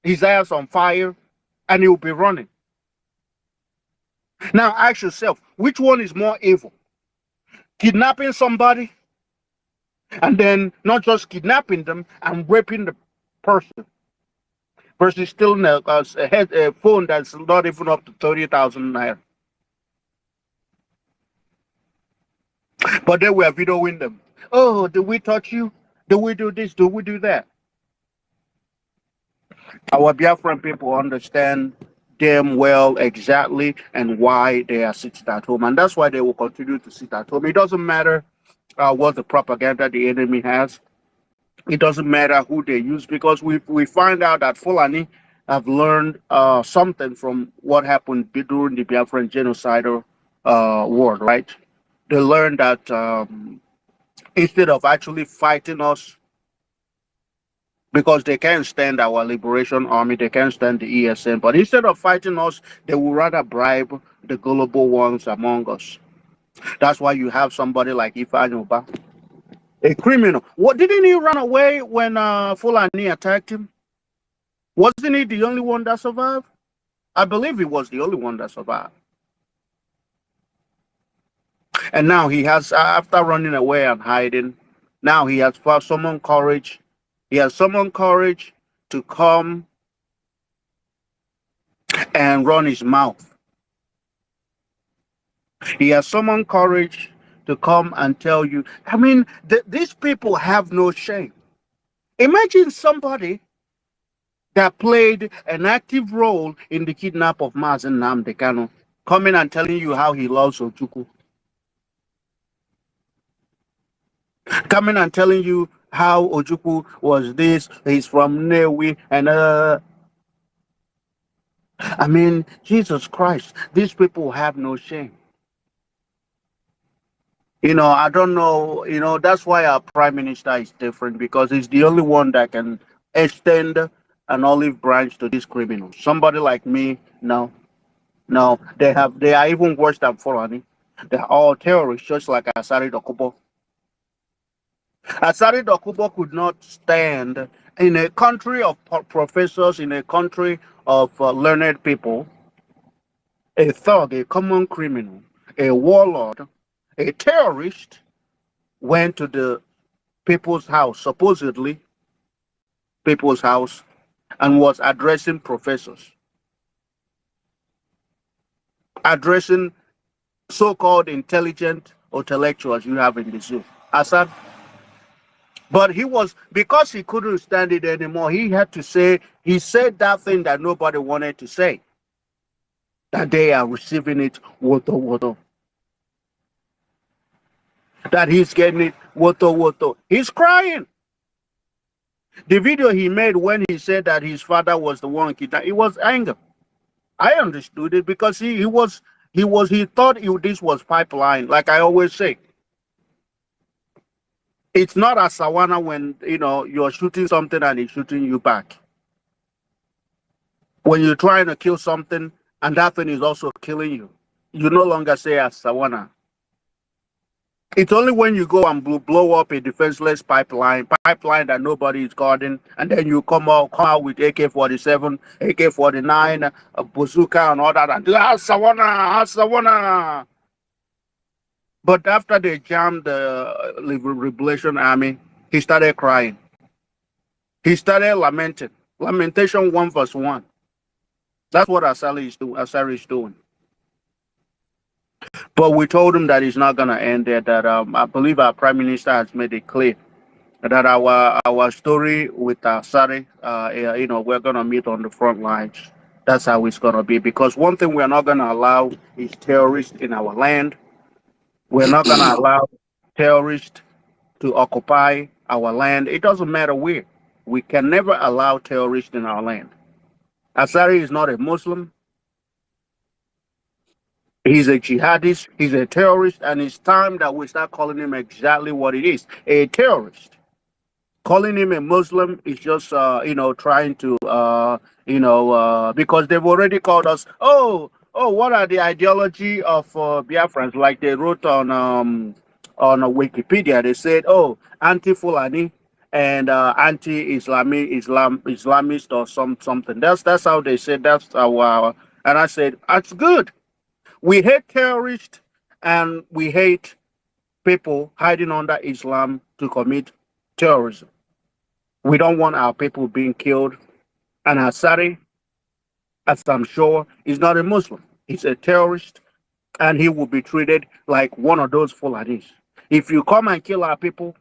his ass on fire, and he'll be running. Now ask yourself, which one is more evil? Kidnapping somebody, and then not just kidnapping them and raping the person, versus stealing a phone that's not even up to 30,000 naira. But they were videoing them. Oh, did we touch you? Do we do this? Do we do that? Our Biafran people understand damn well exactly and why they are sitting at home. And that's why they will continue to sit at home. It doesn't matter what the propaganda the enemy has. It doesn't matter who they use, because we find out that Fulani have learned something from what happened during the Biafran genocidal war, right? They learned that instead of actually fighting us, because they can't stand our liberation army, they can't stand the ESN, but instead of fighting us, they would rather bribe the gullible ones among us. That's why you have somebody like Ifeanyi, a criminal. What, didn't he run away when Fulani attacked him? Wasn't he the only one that survived? I believe he was the only one that survived. And now he has, after running away and hiding, now he has summoned courage. He has summoned courage to come and run his mouth. He has summoned courage to come and tell you. I mean, these people have no shame. Imagine somebody that played an active role in the kidnap of Mazen Nnamdi Kanu coming and telling you how he loves Ojukwu. Coming and telling you how Ojukwu was this, he's from Newi, and I mean, Jesus Christ, these people have no shame. You know, I don't know, you know, that's why our prime minister is different, because he's the only one that can extend an olive branch to these criminals. Somebody like me, no, no, they are even worse than Fulani. They're all terrorists, just like Asari Dokubo. Asari Dokubo could not stand in a country of professors, in a country of learned people, a thug, a common criminal, a warlord, a terrorist went to the people's house, supposedly people's house, and was addressing professors, addressing so-called intelligent intellectuals you have in the zoo. Assad. But he was, because he couldn't stand it anymore, he had to say, he said that thing that nobody wanted to say, that they are receiving it woto. That he's getting it woto. He's crying. The video he made when he said that his father was the one kidnapped, it was anger. I understood it, because he thought this was pipeline. Like I always say, it's not a sawana when, you know, you're shooting something and it's shooting you back. When you're trying to kill something and that thing is also killing you, you no longer say a sawana. It's only when you go and blow up a defenseless pipeline that nobody is guarding, and then you come out with AK-47, AK-49, a bazooka and all that, and sawana. But after they jammed the Liberation Army, he started crying. He started lamenting. Lamentation 1 verse 1. That's what Asari is doing. But we told him that it's not going to end there, that I believe our prime minister has made it clear that our story with Asari, you know, we're going to meet on the front lines. That's how it's going to be. Because one thing we're not going to allow is terrorists in our land. We're not going to allow terrorists to occupy our land. It doesn't matter where. We can never allow terrorists in our land. Asari is not a Muslim. He's a jihadist. He's a terrorist. And it's time that we start calling him exactly what it is, a terrorist. Calling him a Muslim is just, you know, trying to, you know, because they've already called us, oh, what are the ideology of Biafrans? Like they wrote on Wikipedia, they said, oh, anti-Fulani, and Islamist or something. That's how they said. That's our. And I said that's good. We hate terrorists and we hate people hiding under Islam to commit terrorism. We don't want our people being killed. And Assadi, as I'm sure, is not a Muslim. He's a terrorist, and he will be treated like one of those Fulanis. If you come and kill our people,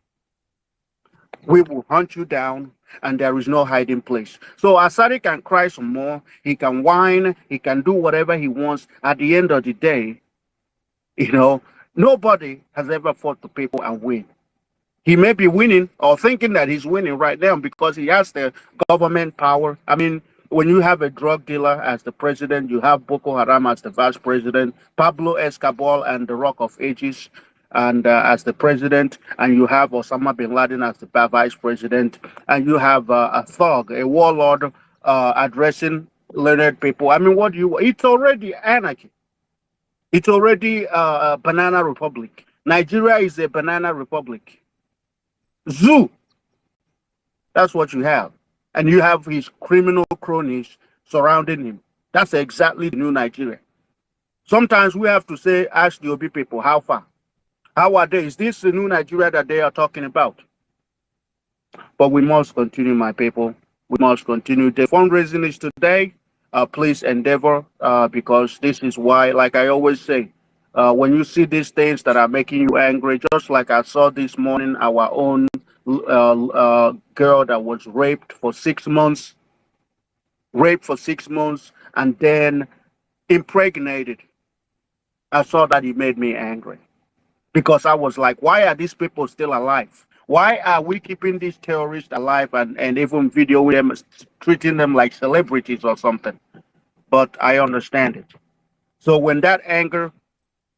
we will hunt you down, and there is no hiding place. So Assadi can cry some more. He can whine. He can do whatever he wants. At the end of the day, you know, nobody has ever fought the people and win. He may be winning or thinking that he's winning right now because he has the government power. I mean, when you have a drug dealer as the president, you have Boko Haram as the vice president, Pablo Escobar and the Rock of Ages and as the president, and you have Osama bin Laden as the vice president, and you have a thug, a warlord addressing learned people. I mean, what do you? It's already anarchy. It's already a banana republic. Nigeria is a banana republic. Zoo. That's what you have. And you have his criminal cronies surrounding him. That's exactly the new Nigeria. Sometimes we have to say, ask the Obi people, how far? How are they? Is this the new Nigeria that they are talking about? But we must continue, my people. We must continue. The fundraising is today. Please endeavor because this is why, like I always say, when you see these things that are making you angry, just like I saw this morning, our own girl that was raped for 6 months, and then impregnated. I saw that it made me angry because I was like, why are these people still alive? Why are we keeping these terrorists alive and even videoing them, treating them like celebrities or something? But I understand it. So when that anger,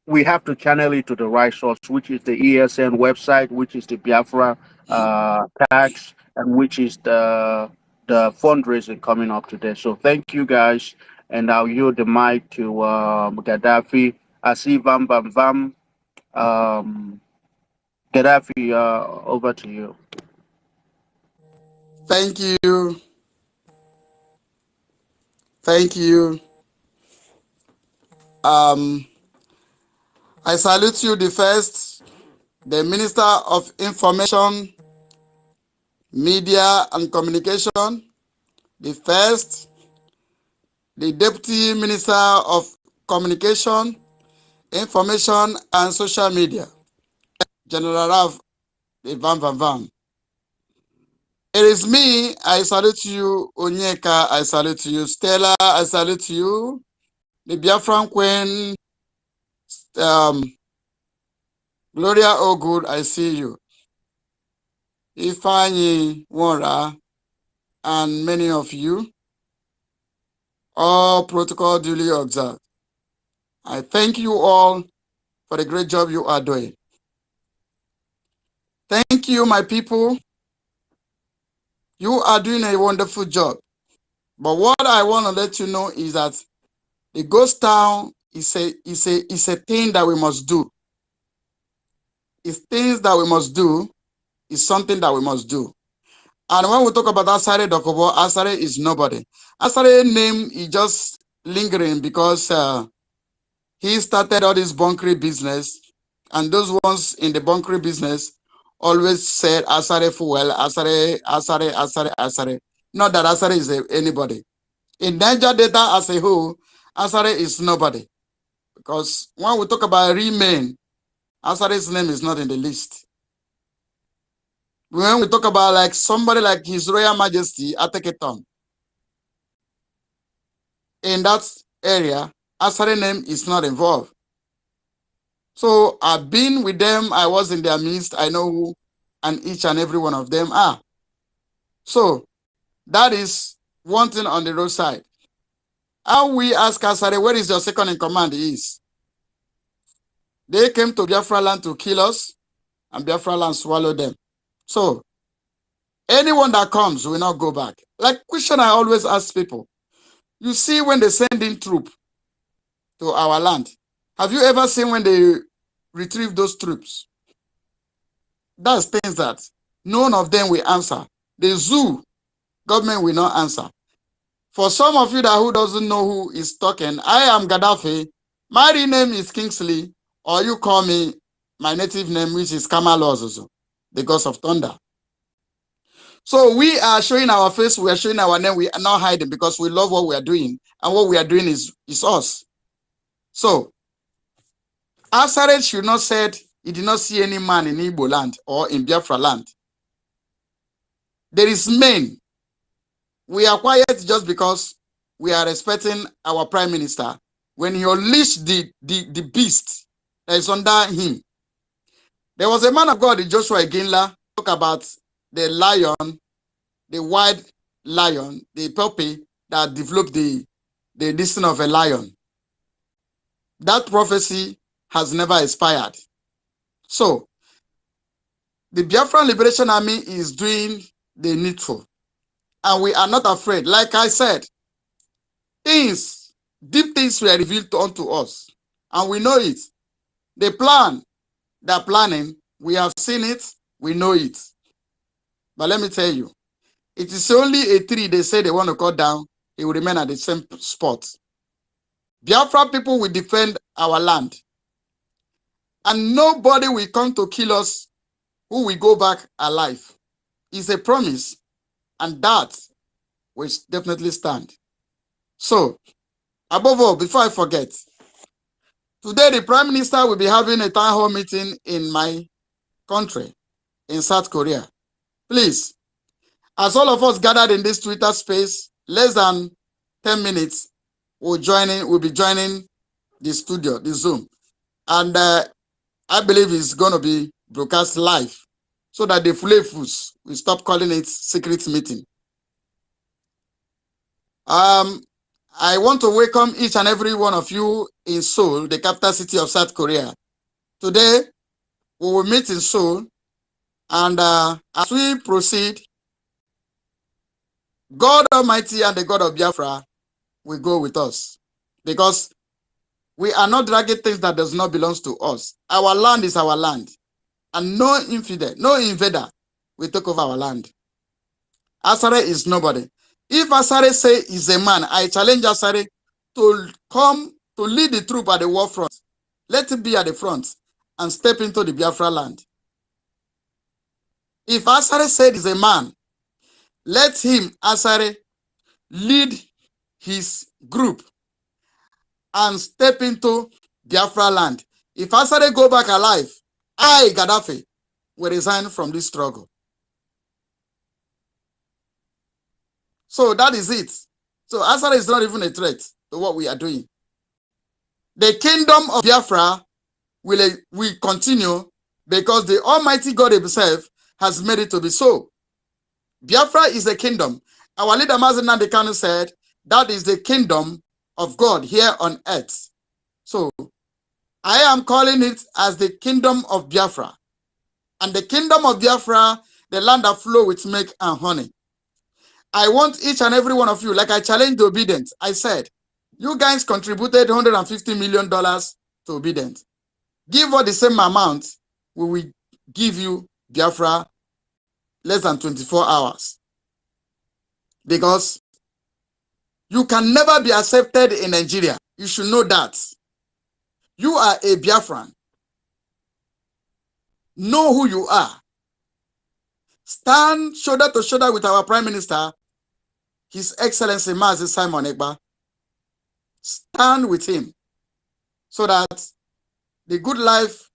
we have to channel it to the right source, which is the ESN website, which is the Biafra tax, and which is the fundraising coming up today. So thank you guys, and I'll yield the mic to Gaddafi. I see Vam Vam Vam. Gaddafi, over to you. Thank you. Thank you. I salute you, the Minister of Information, Media and Communication, the Deputy Minister of Communication, Information and Social Media, General Rav Van Van Van. It is me. I salute you, Onyeka. I salute you, Stella. I salute you, the Biafran Queen, Gloria Ogood. I see you, Ifeanyi Wora, and many of you. All protocol duly observed. I thank you all for the great job you are doing. Thank you, my people. You are doing a wonderful job. But what I want to let you know is that the Ghosttown is a thing that we must do. It's things that we must do. It's something that we must do. And when we talk about Asare Dokobo, Asare is nobody. Asare name is just lingering because he started all this bunkery business, and those ones in the bunkery business always said Asare Fuel, Asare, Asare, Asare, Asare. Not that Asare is anybody. In Niger data as a whole, Asare is nobody. Because when we talk about remain, Asare's name is not in the list. When we talk about like somebody like His Royal Majesty Ateketon, in that area, Asare name is not involved. So I've been with them. I was in their midst. I know who and each and every one of them are. So that is one thing on the roadside. How we ask Asare, where is your second in command is? They came to Biafra land to kill us, and Biafra land swallowed them. So anyone that comes will not go back. Like question I always ask people. You see when they send in troops to our land, have you ever seen when they retrieve those troops? That's things that none of them will answer. The zoo, government will not answer. For some of you that who doesn't know who is talking, I am Gaddafi. My real name is Kingsley, or you call me my native name, which is Kamal Ozuzu, the ghost of thunder. So we are showing our face, we are showing our name, we are not hiding because we love what we are doing, and what we are doing is us. So Asare should not said he did not see any man in Igbo land or in Biafra land. There is men. We are quiet just because we are respecting our prime minister when he unleashed the beast that is under him. There was a man of God, Joshua Iginla, talk about the lion, the white lion, the puppy that developed the destiny of a lion. That prophecy has never expired. So the Biafran Liberation Army is doing the needful. And we are not afraid. Like I said, deep things were revealed unto us. And we know it. The plan, they're planning, we have seen it, we know it. But let me tell you, it is only a tree they say they want to cut down, it will remain at the same spot. Biafra people will defend our land. And nobody will come to kill us who will go back alive. It's a promise. And that will definitely stand. So, above all, before I forget, today the Prime Minister will be having a town hall meeting in my country, in South Korea. Please, as all of us gathered in this Twitter space, less than 10 minutes, we'll be joining the studio, the Zoom. And I believe it's going to be broadcast live so that the Fulefus will stop calling it secret meeting. I want to welcome each and every one of you in Seoul, the capital city of South Korea. Today, we will meet in Seoul, and as we proceed, God Almighty and the God of Biafra will go with us, because we are not dragging things that does not belong to us. Our land is our land, and no infidel, no invader will take over our land. Asare is nobody. If Asare say is a man, I challenge Asare to come to lead the troop at the war front. Let him be at the front and step into the Biafra land. If Asare said is a man, let him, Asare, lead his group and step into Biafra land. If Asare go back alive, I, Gaddafi, will resign from this struggle. So that is it. So Asare is not even a threat to what we are doing. The kingdom of Biafra will continue because the Almighty God himself has made it to be so. Biafra is a kingdom. Our leader Mazen Nandekanu said that is the kingdom of God here on earth. So I am calling it as the kingdom of Biafra. And the kingdom of Biafra, the land that flows with milk and honey. I want each and every one of you, like I challenged the Obedient. I said, you guys contributed $150 million to Obedient. Give us the same amount, we will give you Biafra less than 24 hours. Because you can never be accepted in Nigeria. You should know that. You are a Biafran. Know who you are. Stand shoulder to shoulder with our Prime Minister, His Excellency Mazi Simon Ekpa. Stand with him so that the good life,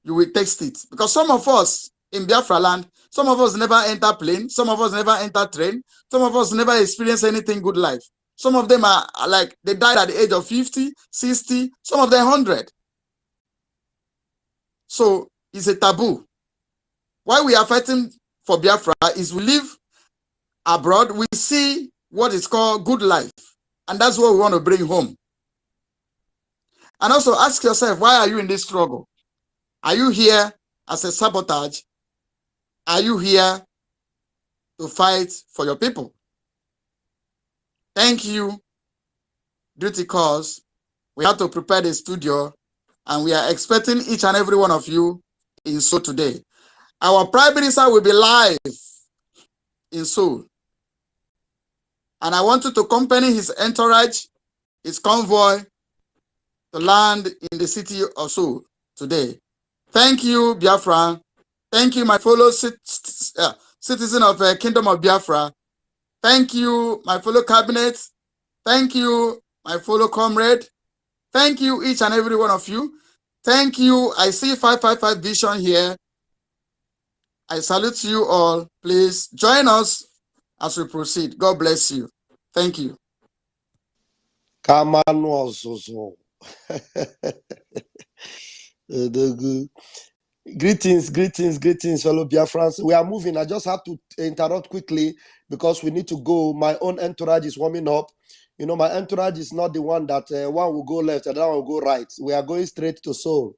you will taste it. Because some of us in Biafra land, some of us never enter plane, some of us never enter train, some of us never experience anything good life. Some of them are like, they died at the age of 50, 60, some of them 100. So it's a taboo. Why we are fighting for Biafra is we live abroad, we see what is called good life. And that's what we want to bring home. And also ask yourself, why are you in this struggle? Are you here as a sabotage? Are you here to fight for your people? Thank you, Duty Calls. We have to prepare the studio, and we are expecting each and every one of you in Seoul today. Our Prime Minister will be live in Seoul. And I want you to accompany his entourage, his convoy, to land in the city of Seoul today. Thank you, Biafra. Thank you, my fellow citizen of Kingdom of Biafra. Thank you, my fellow cabinet. Thank you, my fellow comrade. Thank you, each and every one of you. Thank you. I see 555 Vision here. I salute you all. Please join us as we proceed. God bless you. Thank you. Greetings, fellow Biafrans. We are moving. I just have to interrupt quickly because we need to go. My own entourage is warming up. You know, my entourage is not the one that one will go left and that one will go right. We are going straight to Seoul.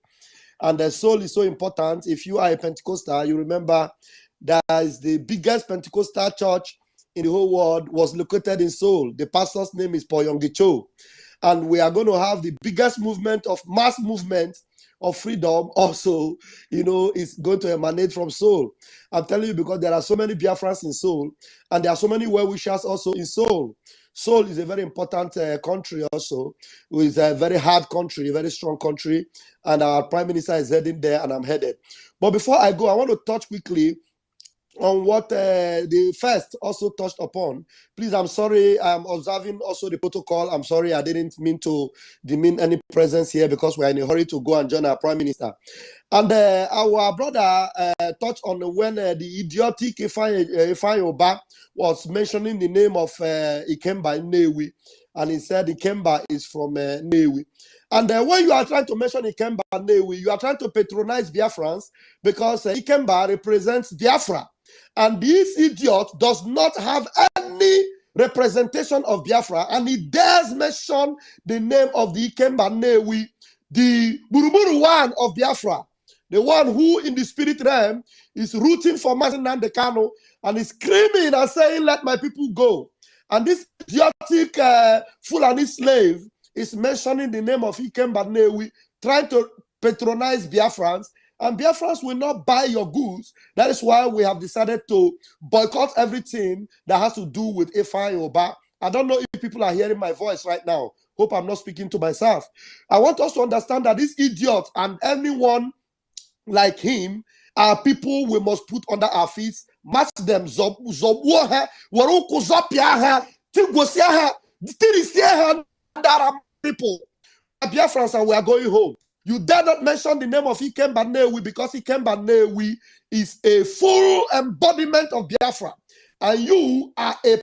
And the Seoul is so important. If you are a Pentecostal, you remember that is the biggest Pentecostal church in the whole world was located in Seoul. The pastor's name is Paul Yonggi Cho. And we are going to have the biggest movement of mass movement of freedom also, you know, is going to emanate from Seoul. I'm telling you because there are so many Biafrans in Seoul and there are so many well-wishers also in Seoul. Seoul is a very important country also. It's a very hard country, a very strong country, and our Prime Minister is heading there and I'm headed. But before I go, I want to touch quickly on what the first also touched upon. Please, I'm sorry, I'm observing also the protocol. I'm sorry, I didn't mean to demean any presence here because we're in a hurry to go and join our Prime Minister. And our brother touched on when the idiotic Ifeanyi Oba was mentioning the name of Ikemba Nnewi, and he said Ikemba is from Nnewi. And when you are trying to mention Ikemba Nnewi, you are trying to patronize Biafrans because Ikemba represents Biafra. And this idiot does not have any representation of Biafra, and he dares mention the name of the Ikemba Nnewi, the Buruburu one of Biafra, the one who in the spirit realm is rooting for Mazen Nnamdi Kanu and is screaming and saying, let my people go. And this idiotic Fulani slave is mentioning the name of Ikemba Nnewi, trying to patronize Biafrans, and Biafrans will not buy your goods. That is why we have decided to boycott everything that has to do with Ifeanyi Oba. I don't know if people are hearing my voice right now. Hope I'm not speaking to myself. I want us to understand that this idiot and anyone like him are people we must put under our feet, match them, people. Biafrans, and we are going home. You dare not mention the name of Ikemba Nnewi because Ikemba Nnewi is a full embodiment of Biafra. And you are a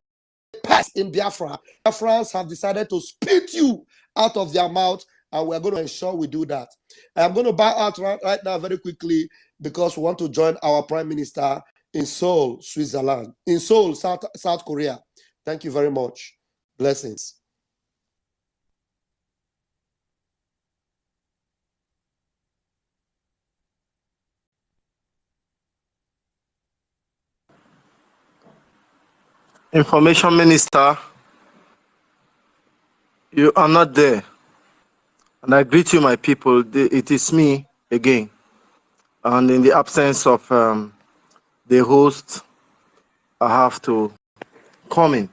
pest in Biafra. Biafrans have decided to spit you out of their mouth, and we're going to ensure we do that. I'm going to bow out right now very quickly because we want to join our Prime Minister in Seoul, Switzerland, in Seoul, South Korea. Thank you very much. Blessings. Information Minister, you are not there. And I greet you, my people. It is me again. And in the absence of the host, I have to come in.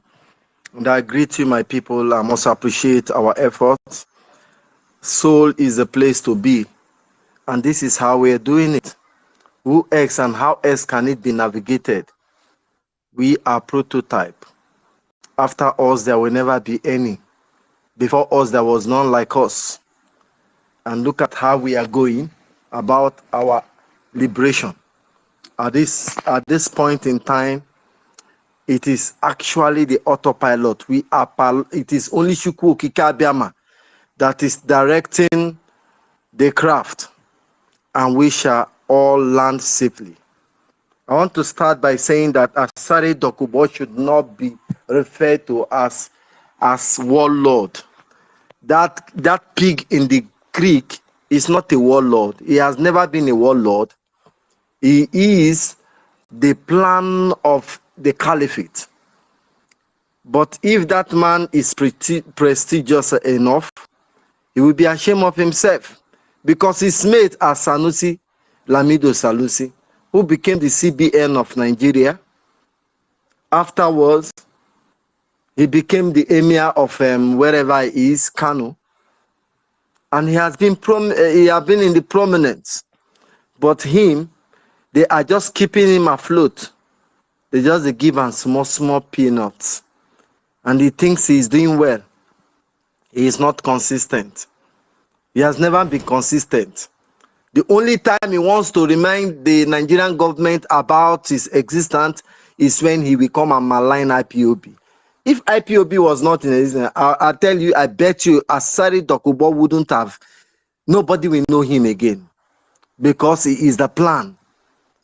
And I greet you, my people. I must appreciate our efforts. Seoul is a place to be. And this is how we are doing it. Who else and how else can it be navigated? We are prototype. After us, there will never be any. Before us, there was none like us. And look at how we are going about our liberation. At this point in time, it is actually the autopilot. It is only Chukwu Okike Abiama that is directing the craft, and we shall all land safely. I want to start by saying that Asare Dokubo should not be referred to as warlord. That pig in the creek is not a warlord. He has never been a warlord. He is the plan of the caliphate. But if that man is prestigious enough, he will be ashamed of himself because his mate are Sanusi, Lamido Sanusi, who became the CBN of Nigeria. Afterwards, he became the emir of wherever he is, Kano. And he has been in the prominence. But him, they are just keeping him afloat. They just give him small peanuts. And he thinks he's doing well. He is not consistent. He has never been consistent. The only time he wants to remind the Nigerian government about his existence is when he will come and malign IPOB. If IPOB was not in existence, I'll tell you, I bet you Asari Dokubo wouldn't have, nobody will know him again. Because he is the plan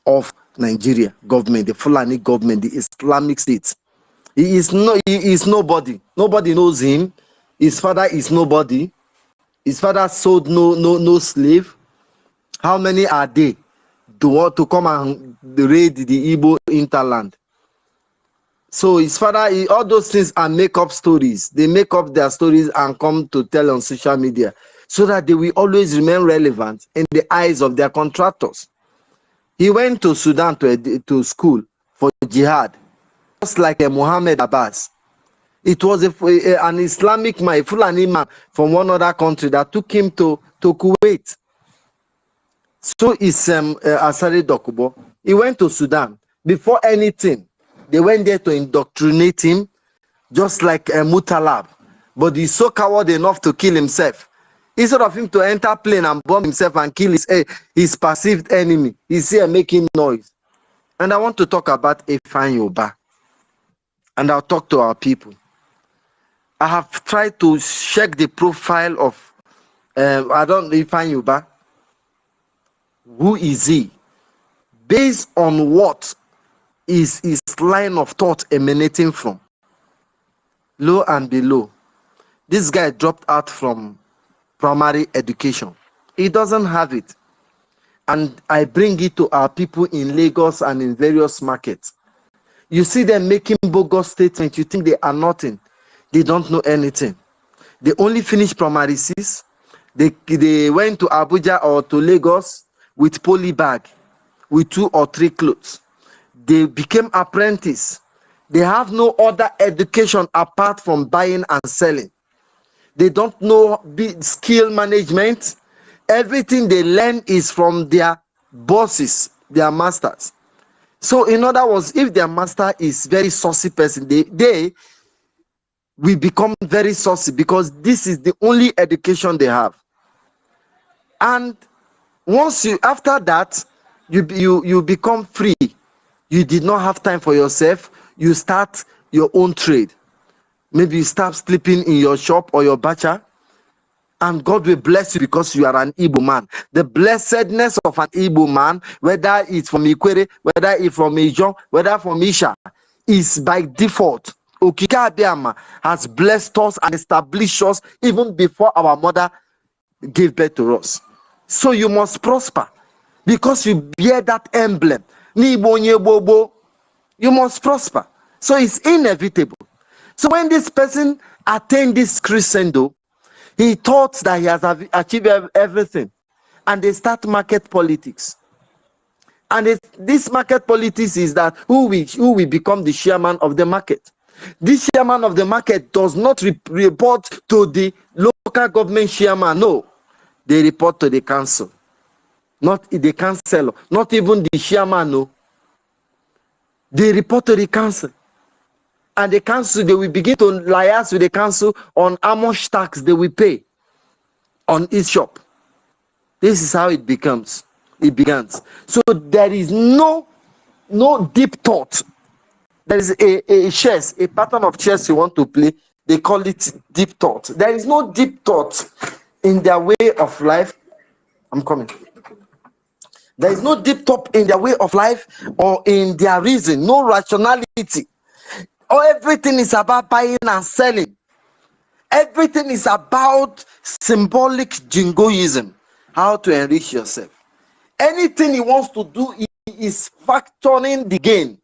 of Nigeria government, the Fulani government, the Islamic State. He is nobody. Nobody knows him. His father is nobody. His father sold no slave. How many are they to want to come and raid the Igbo interland? So his father, all those things are make-up stories. They make up their stories and come to tell on social media so that they will always remain relevant in the eyes of their contractors. He went to Sudan to school for jihad, just like Muhammad Abbas. It was an Islamic man, a Fulani man from one other country that took him to Kuwait. So is Asari Dokubo. He went to Sudan. Before anything, they went there to indoctrinate him, just like Mutalab. But he's so coward enough to kill himself. Instead of him to enter plane and bomb himself and kill his perceived enemy, he's here making noise. And I want to talk about Ifeanyi Ubah. And I'll talk to our people. I have tried to check the profile of Ifeanyi Ubah. Who is he? Based on what is his line of thought emanating from? Lo and below, this guy dropped out from primary education. He doesn't have it. And I bring it to our people in Lagos and in various markets. You see them making bogus statements. You think they are nothing. They don't know anything. They only finished primary 6. They went to Abuja or to Lagos with poly bag, with 2 or 3 clothes. They became apprentice. They have no other education apart from buying and selling. They don't know skill management. Everything they learn is from their bosses, their masters. So in other words, if their master is very saucy person, they will become very saucy because this is the only education they have. And once after that, you become free. You did not have time for yourself. You start your own trade. Maybe you start sleeping in your shop or your bacha, and God will bless you because you are an Igbo man. The blessedness of an Igbo man, whether it's from Ikwere, whether it's from Ijon, whether from Isha, is by default. Okika Abiyama has blessed us and established us even before our mother gave birth to us. So you must prosper because you bear that emblem. You must prosper. So it's inevitable. So when this person attained this crescendo, he thought that he has achieved everything. And they start market politics. And this market politics is that who will become the chairman of the market. This chairman of the market does not report to the local government chairman. No, they report to the council. Not the council, not even the chairman. No, they report to the council. And the council, they will begin to liaise with the council on how much tax they will pay on each shop. This is how it begins. So there is no deep thought. There is a chess, a pattern of chess you want to play. They call it deep thought. There is no deep thought in their way of life. I'm coming. There is no deep thought in their way of life or in their reason. No rationality. Everything is about buying and selling. Everything is about symbolic jingoism. How to enrich yourself. Anything he wants to do is factoring the gain.